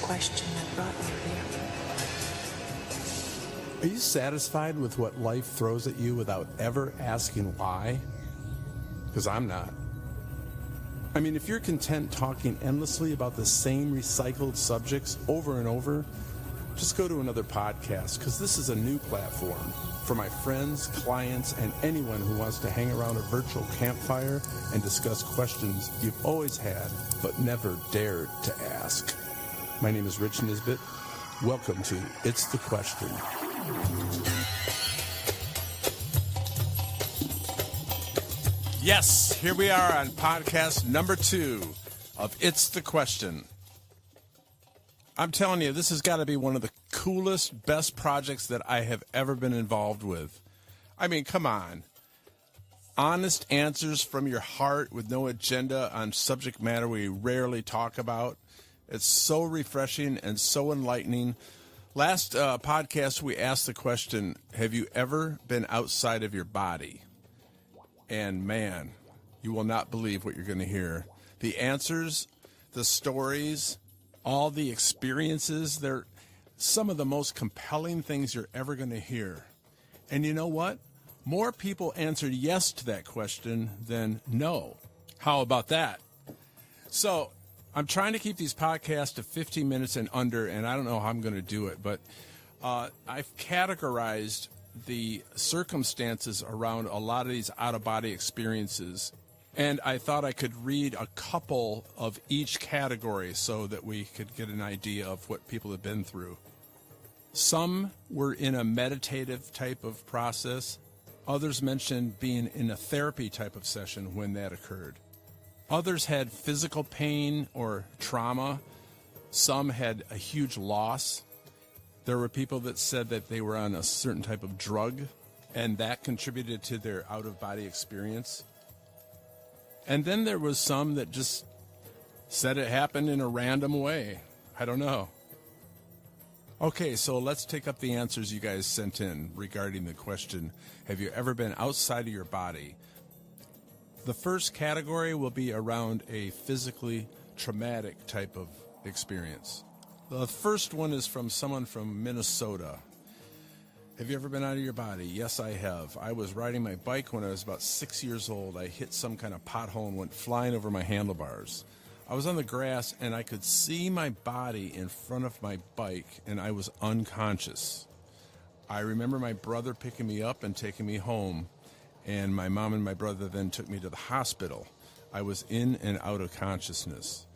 question that brought you here. Are you satisfied with what life throws at you without ever asking why? Because I'm not. I mean, if you're content talking endlessly about the same recycled subjects over and over, just go to another podcast, because this is a new platform for my friends, clients, and anyone who wants to hang around a virtual campfire and discuss questions you've always had but never dared to ask. My name is Rich Nisbet. Welcome to It's the Question. Yes, here we are on podcast number 2 of It's the Question. I'm telling you, this has got to be one of the coolest, best projects that I have ever been involved with. I mean, come on. Honest answers from your heart with no agenda on subject matter we rarely talk about. It's so refreshing and so enlightening. Last podcast, we asked the question, have you ever been outside of your body? And man, you will not believe what you're going to hear. The answers, the stories, all the experiences, they're some of the most compelling things you're ever going to hear. And you know what? More people answered yes to that question than no. How about that? So I'm trying to keep these podcasts to 15 minutes and under, and I don't know how I'm going to do it, but I've categorized the circumstances around a lot of these out-of-body experiences, and I thought I could read a couple of each category so that we could get an idea of what people have been through. Some were in a meditative type of process. Others mentioned being in a therapy type of session when that occurred. Others had physical pain or trauma. Some had a huge loss. There were people that said that they were on a certain type of drug, and that contributed to their out-of-body experience. And then there was some that just said it happened in a random way. I don't know. Okay, so let's take up the answers you guys sent in regarding the question, have you ever been outside of your body? The first category will be around a physically traumatic type of experience. The first one is from someone from Minnesota. Have you ever been out of your body? Yes, I have. I was riding my bike when I was about 6 years old. I hit some kind of pothole and went flying over my handlebars. I was on the grass and I could see my body in front of my bike and I was unconscious. I remember my brother picking me up and taking me home, and my mom and my brother then took me to the hospital. I was in and out of consciousness.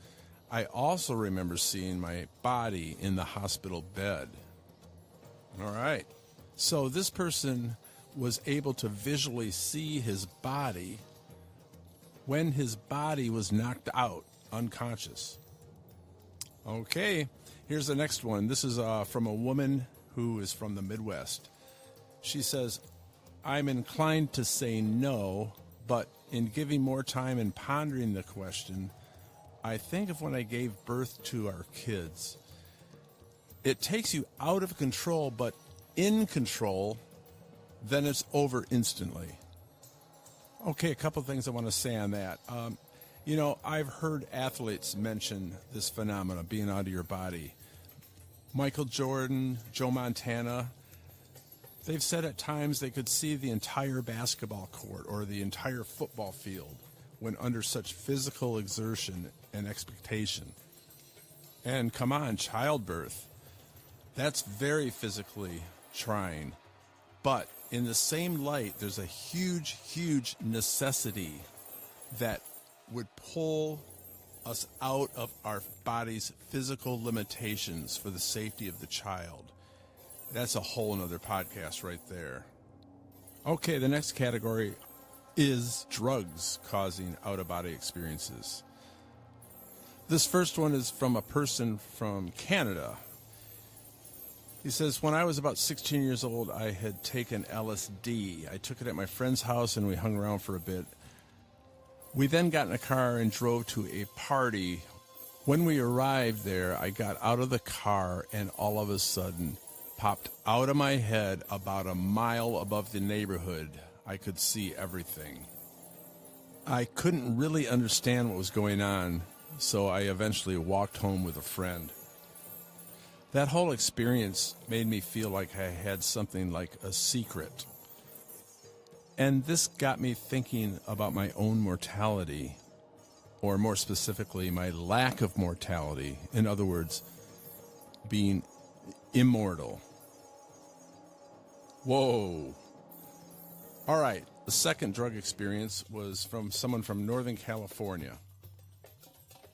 I also remember seeing my body in the hospital bed. All right. So this person was able to visually see his body when his body was knocked out, unconscious. Okay, here's the next one. This is from a woman who is from the Midwest. She says, I'm inclined to say no, but in giving more time and pondering the question, I think of when I gave birth to our kids. It takes you out of control, but in control, then it's over instantly. Okay, a couple things I want to say on that. I've heard athletes mention this phenomenon, being out of your body. Michael Jordan, Joe Montana, they've said at times they could see the entire basketball court or the entire football field when under such physical exertion and expectation. And come on, childbirth, that's very physically trying. But in the same light, there's a huge, huge necessity that would pull us out of our body's physical limitations for the safety of the child. That's a whole nother podcast right there. Okay, the next category is drugs causing out-of-body experiences. This first one is from a person from Canada. He says, when I was about 16 years old, I had taken LSD. I took it at my friend's house and we hung around for a bit. We then got in a car and drove to a party. When we arrived there, I got out of the car and all of a sudden popped out of my head about a mile above the neighborhood. I could see everything. I couldn't really understand what was going on, so I eventually walked home with a friend. That whole experience made me feel like I had something like a secret. And this got me thinking about my own mortality, or more specifically, my lack of mortality. In other words, being immortal. Whoa. All right, the second drug experience was from someone from Northern California.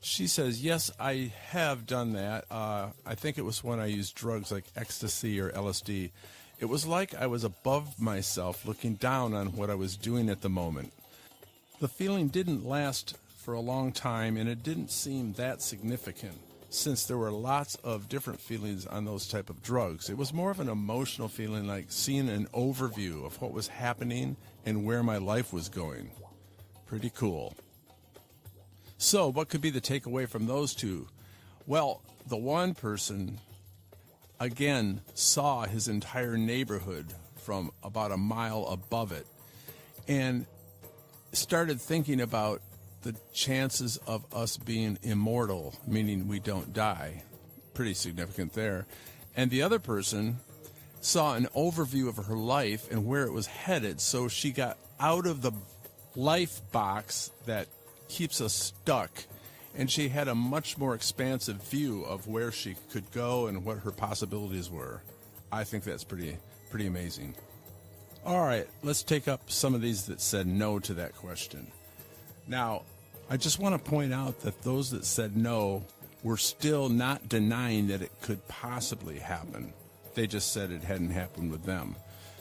She says, yes, I have done that. I think it was when I used drugs like ecstasy or LSD. It was like I was above myself, looking down on what I was doing at the moment. The feeling didn't last for a long time, and it didn't seem that significant, since there were lots of different feelings on those type of drugs. It was more of an emotional feeling, like seeing an overview of what was happening and where my life was going. Pretty cool. So, what could be the takeaway from those two? Well, the one person, again, saw his entire neighborhood from about a mile above it and started thinking about the chances of us being immortal, meaning we don't die. Pretty significant there. And the other person saw an overview of her life and where it was headed, so she got out of the life box that keeps us stuck, and she had a much more expansive view of where she could go and what her possibilities were. I think that's pretty amazing. All right, let's take up some of these that said no to that question. Now, I just want to point out that those that said no were still not denying that it could possibly happen. They just said it hadn't happened with them.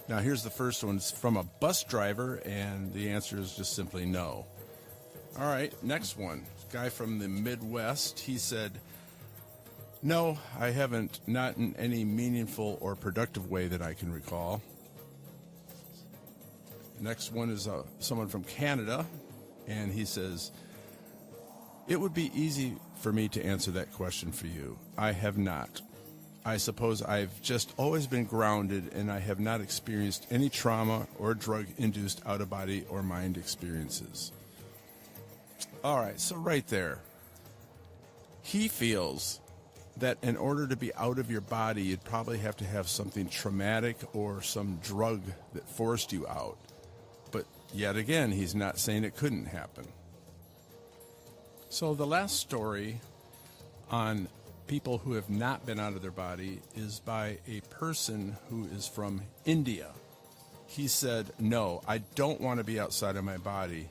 Now, here's the first one. It's from a bus driver, and the answer is just simply no. All right, next one. Guy from the Midwest, he said, no, I haven't, not in any meaningful or productive way that I can recall. Next one is someone from Canada, and he says, it would be easy for me to answer that question for you. I have not. I suppose I've just always been grounded, and I have not experienced any trauma or drug-induced out-of-body or mind experiences. All right, so right there, he feels that in order to be out of your body, you'd probably have to have something traumatic or some drug that forced you out. But yet again, he's not saying it couldn't happen. So the last story on people who have not been out of their body is by a person who is from India. He said, no, I don't want to be outside of my body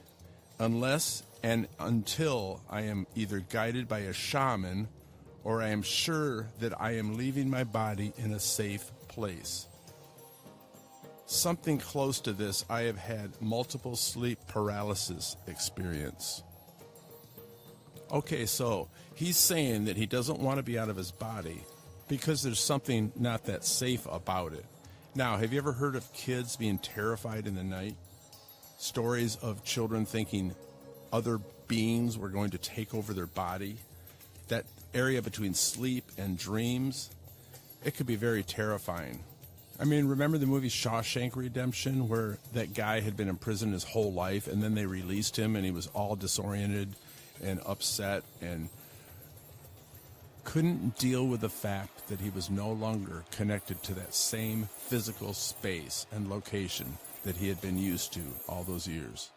unless and until I am either guided by a shaman or I am sure that I am leaving my body in a safe place. Something close to this, I have had multiple sleep paralysis experience. Okay, so he's saying that he doesn't want to be out of his body because there's something not that safe about it. Now, have you ever heard of kids being terrified in the night? Stories of children thinking other beings were going to take over their body? That area between sleep and dreams, it could be very terrifying. I mean, remember the movie Shawshank Redemption, where that guy had been in prison his whole life, and then they released him, and he was all disoriented and upset and couldn't deal with the fact that he was no longer connected to that same physical space and location that he had been used to all those years.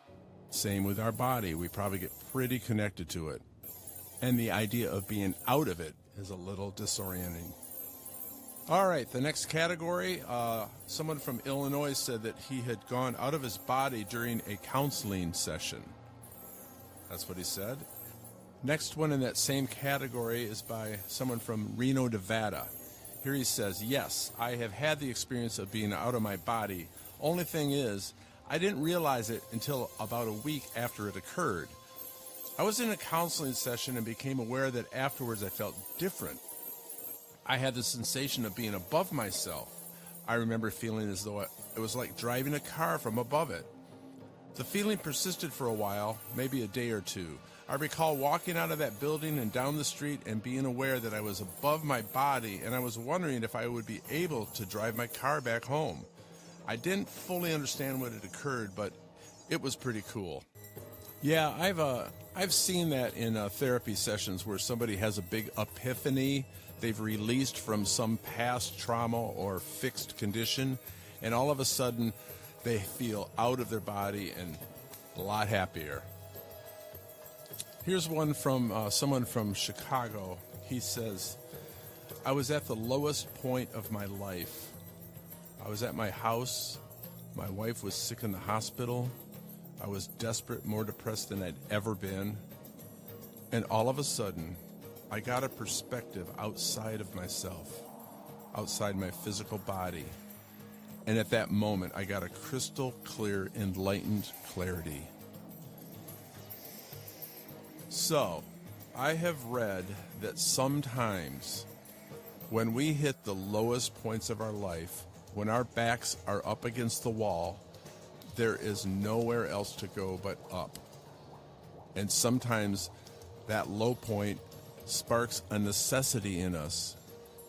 Same with our body. We probably get pretty connected to it. And the idea of being out of it is a little disorienting. All right, the next category, someone from Illinois said that he had gone out of his body during a counseling session. That's what he said. Next one in that same category is by someone from Reno, Nevada. Here he says, yes, I have had the experience of being out of my body. Only thing is, I didn't realize it until about a week after it occurred. I was in a counseling session and became aware that afterwards I felt different. I had the sensation of being above myself. I remember feeling as though it was like driving a car from above it. The feeling persisted for a while, maybe a day or two. I recall walking out of that building and down the street and being aware that I was above my body, and I was wondering if I would be able to drive my car back home. I didn't fully understand what had occurred, but it was pretty cool. Yeah, I've seen that in therapy sessions where somebody has a big epiphany. They've released from some past trauma or fixed condition, and all of a sudden they feel out of their body and a lot happier. Here's one from someone from Chicago. He says, I was at the lowest point of my life. I was at my house. My wife was sick in the hospital. I was desperate, more depressed than I'd ever been. And all of a sudden, I got a perspective outside of myself, outside my physical body. And at that moment, I got a crystal clear, enlightened clarity. So, I have read that sometimes when we hit the lowest points of our life, when our backs are up against the wall, there is nowhere else to go but up. And sometimes that low point sparks a necessity in us,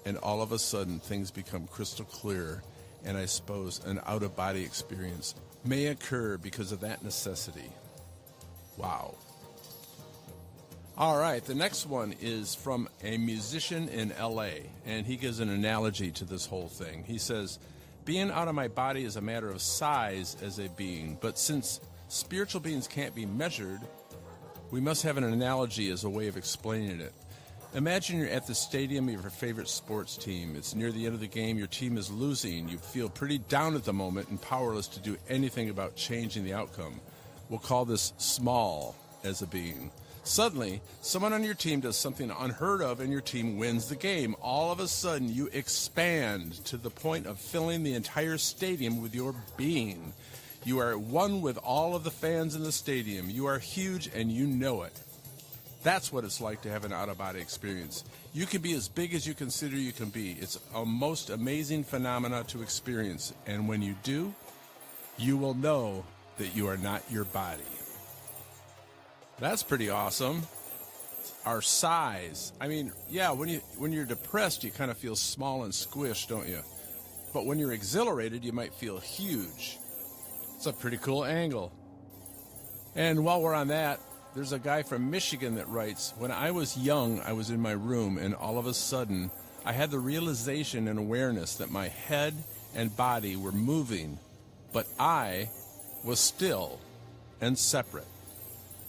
and all of a sudden things become crystal clear, and I suppose an out-of-body experience may occur because of that necessity. Wow. All right, the next one is from a musician in LA, and he gives an analogy to this whole thing. He says, being out of my body is a matter of size as a being, but since spiritual beings can't be measured, we must have an analogy as a way of explaining it. Imagine you're at the stadium of your favorite sports team. It's near the end of the game, your team is losing. You feel pretty down at the moment and powerless to do anything about changing the outcome. We'll call this small as a being. Suddenly, someone on your team does something unheard of and your team wins the game. All of a sudden, you expand to the point of filling the entire stadium with your being. You are one with all of the fans in the stadium. You are huge and you know it. That's what it's like to have an out-of-body experience. You can be as big as you consider you can be. It's a most amazing phenomena to experience. And when you do, you will know that you are not your body. That's pretty awesome. Our size. I mean, yeah, when you're depressed, you kind of feel small and squished, don't you? But when you're exhilarated, you might feel huge. It's a pretty cool angle. And while we're on that, there's a guy from Michigan that writes, when I was young, I was in my room, and all of a sudden, I had the realization and awareness that my head and body were moving, but I was still and separate.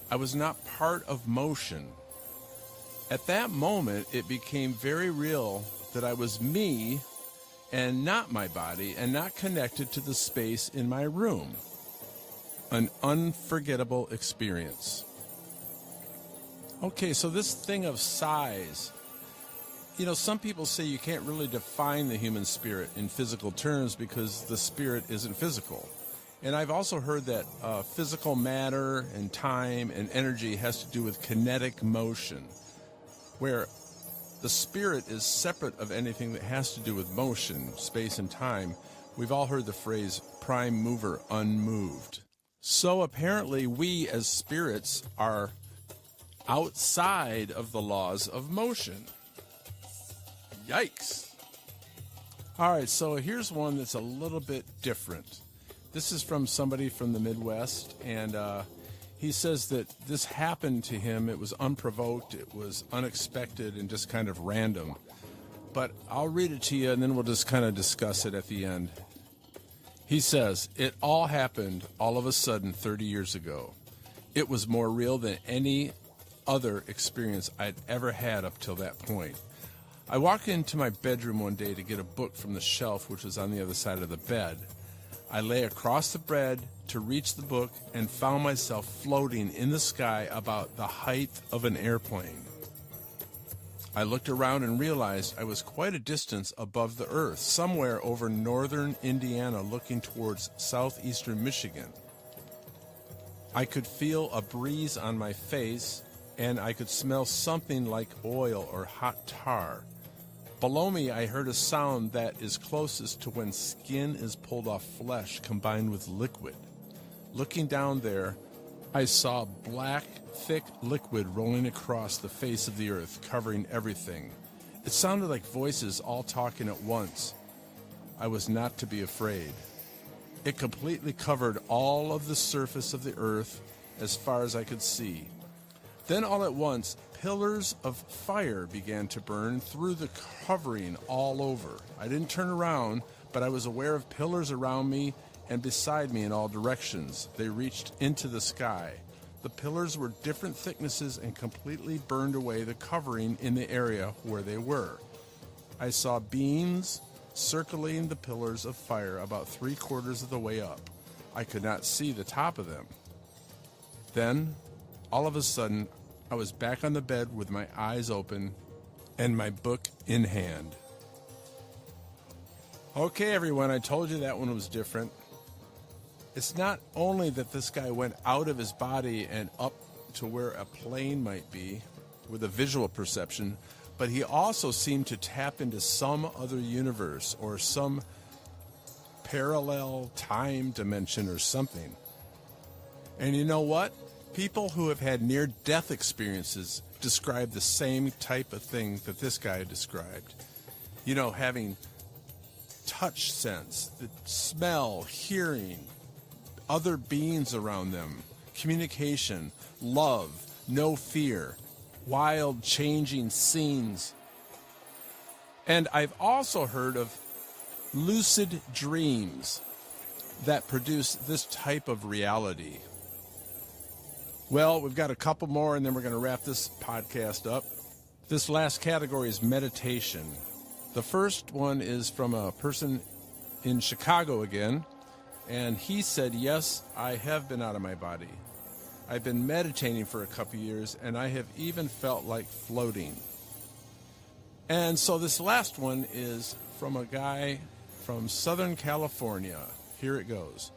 I was not part of motion. At that moment, it became very real that I was me and not my body and not connected to the space in my room. An unforgettable experience. Okay, so this thing of size. You know, some people say you can't really define the human spirit in physical terms because the spirit isn't physical. And I've also heard that physical matter and time and energy has to do with kinetic motion, where the spirit is separate of anything that has to do with motion, space and time. We've all heard the phrase prime mover unmoved. So apparently we as spirits are outside of the laws of motion. Yikes. All right, so here's one that's a little bit different. This is from somebody from the Midwest, and he says that this happened to him. It was unprovoked, it was unexpected, and just kind of random. But I'll read it to you, and then we'll just kind of discuss it at the end. He says, it all happened all of a sudden 30 years ago. It was more real than any other experience I'd ever had up till that point. I walked into my bedroom one day to get a book from the shelf, which was on the other side of the bed. I lay across the bed to reach the book and found myself floating in the sky about the height of an airplane. I looked around and realized I was quite a distance above the earth, somewhere over northern Indiana looking towards southeastern Michigan. I could feel a breeze on my face, and I could smell something like oil or hot tar. Below me, I heard a sound that is closest to when skin is pulled off flesh combined with liquid. Looking down there, I saw black, thick liquid rolling across the face of the earth, covering everything. It sounded like voices all talking at once. I was not to be afraid. It completely covered all of the surface of the earth, as far as I could see. Then all at once, pillars of fire began to burn through the covering all over. I didn't turn around, but I was aware of pillars around me and beside me in all directions. They reached into the sky. The pillars were different thicknesses and completely burned away the covering in the area where they were. I saw beams circling the pillars of fire about 3/4 of the way up. I could not see the top of them. Then, all of a sudden, I was back on the bed with my eyes open and my book in hand. Okay, everyone, I told you that one was different. It's not only that this guy went out of his body and up to where a plane might be with a visual perception, but he also seemed to tap into some other universe or some parallel time dimension or something. And you know what? People who have had near-death experiences describe the same type of thing that this guy described. You know, having touch sense, the smell, hearing, other beings around them, communication, love, no fear, wild changing scenes. And I've also heard of lucid dreams that produce this type of reality. Well, we've got a couple more and then we're going to wrap this podcast up. This last category is meditation. The first one is from a person in Chicago again. And he said, yes, I have been out of my body. I've been meditating for a couple years, and I have even felt like floating. And so this last one is from a guy from Southern California. Here it goes.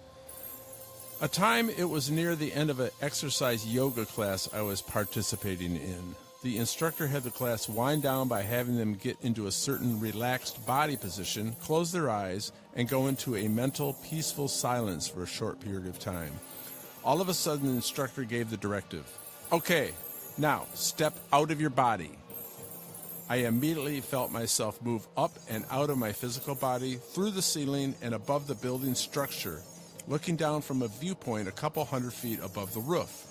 A time it was near the end of an exercise yoga class I was participating in. The instructor had the class wind down by having them get into a certain relaxed body position, close their eyes, and go into a mental, peaceful silence for a short period of time. All of a sudden, the instructor gave the directive, "Okay, now step out of your body." I immediately felt myself move up and out of my physical body, through the ceiling and above the building structure, looking down from a viewpoint a couple 100 feet above the roof.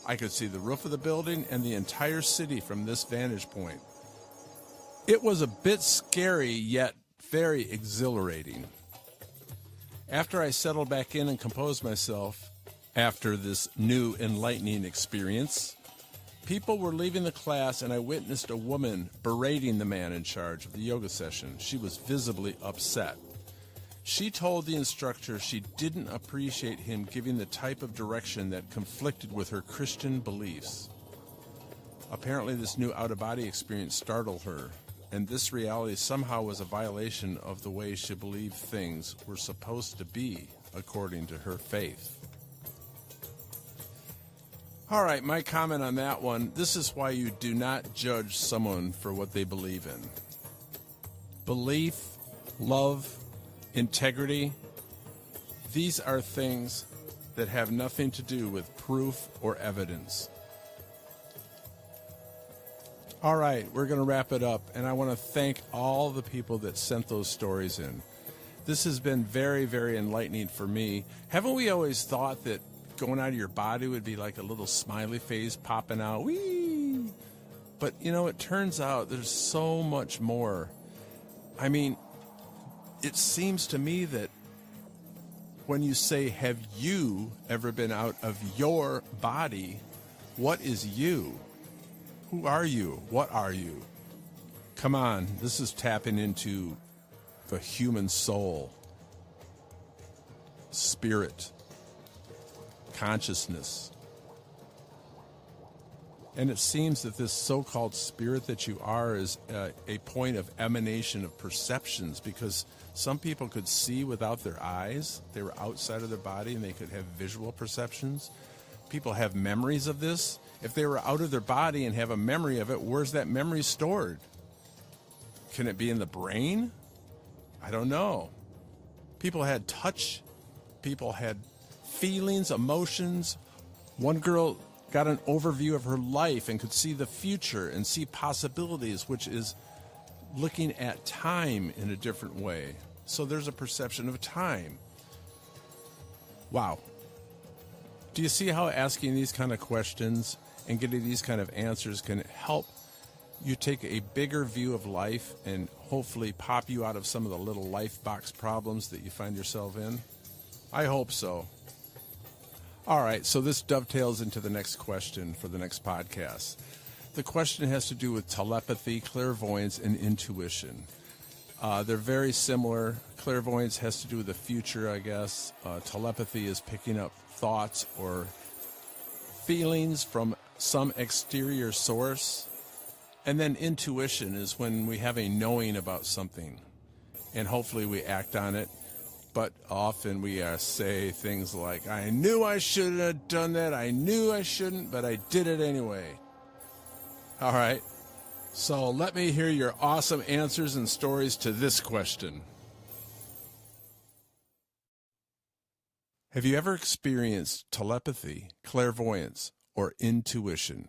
I could see the roof of the building and the entire city from this vantage point. It was a bit scary, yet very exhilarating. After I settled back in and composed myself, after this new enlightening experience, people were leaving the class and I witnessed a woman berating the man in charge of the yoga session. She was visibly upset. She told the instructor she didn't appreciate him giving the type of direction that conflicted with her Christian beliefs. Apparently, this new out-of-body experience startled her, and this reality somehow was a violation of the way she believed things were supposed to be, according to her faith. All right, my comment on that one, this is why you do not judge someone for what they believe in. Belief, love, integrity, these are things that have nothing to do with proof or evidence. All right, we're going to wrap it up, and I want to thank all the people that sent those stories in. This has been very, very enlightening for me. Haven't we always thought that going out of your body would be like a little smiley face popping out? Whee! But, you know, it turns out there's so much more. I mean, it seems to me that when you say, have you ever been out of your body, what is you? Who are you? What are you? Come on, this is tapping into the human soul, spirit, consciousness. And it seems that this so-called spirit that you are is a point of emanation of perceptions, because some people could see without their eyes. They were outside of their body and they could have visual perceptions. People have memories of this. If they were out of their body and have a memory of it, where's that memory stored? Can it be in the brain? I don't know. People had touch. People had feelings, emotions. One girl got an overview of her life and could see the future and see possibilities, which is looking at time in a different way. So there's a perception of time. Wow. Do you see how asking these kind of questions and getting these kind of answers can help you take a bigger view of life and hopefully pop you out of some of the little life box problems that you find yourself in? I hope so. All right, so this dovetails into the next question for the next podcast. The question has to do with telepathy, clairvoyance, and intuition. They're very similar. Clairvoyance has to do with the future, I guess. Telepathy is picking up thoughts or feelings from some exterior source. And then intuition is when we have a knowing about something, and hopefully we act on it. But often we say things like, I knew I shouldn't have done that. I knew I shouldn't, but I did it anyway. All right. So let me hear your awesome answers and stories to this question. Have you ever experienced telepathy, clairvoyance, or intuition?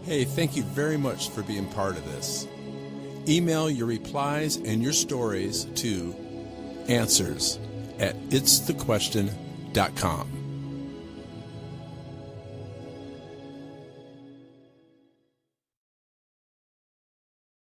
Hey, thank you very much for being part of this. Email your replies and your stories to answers@itsthequestion.com.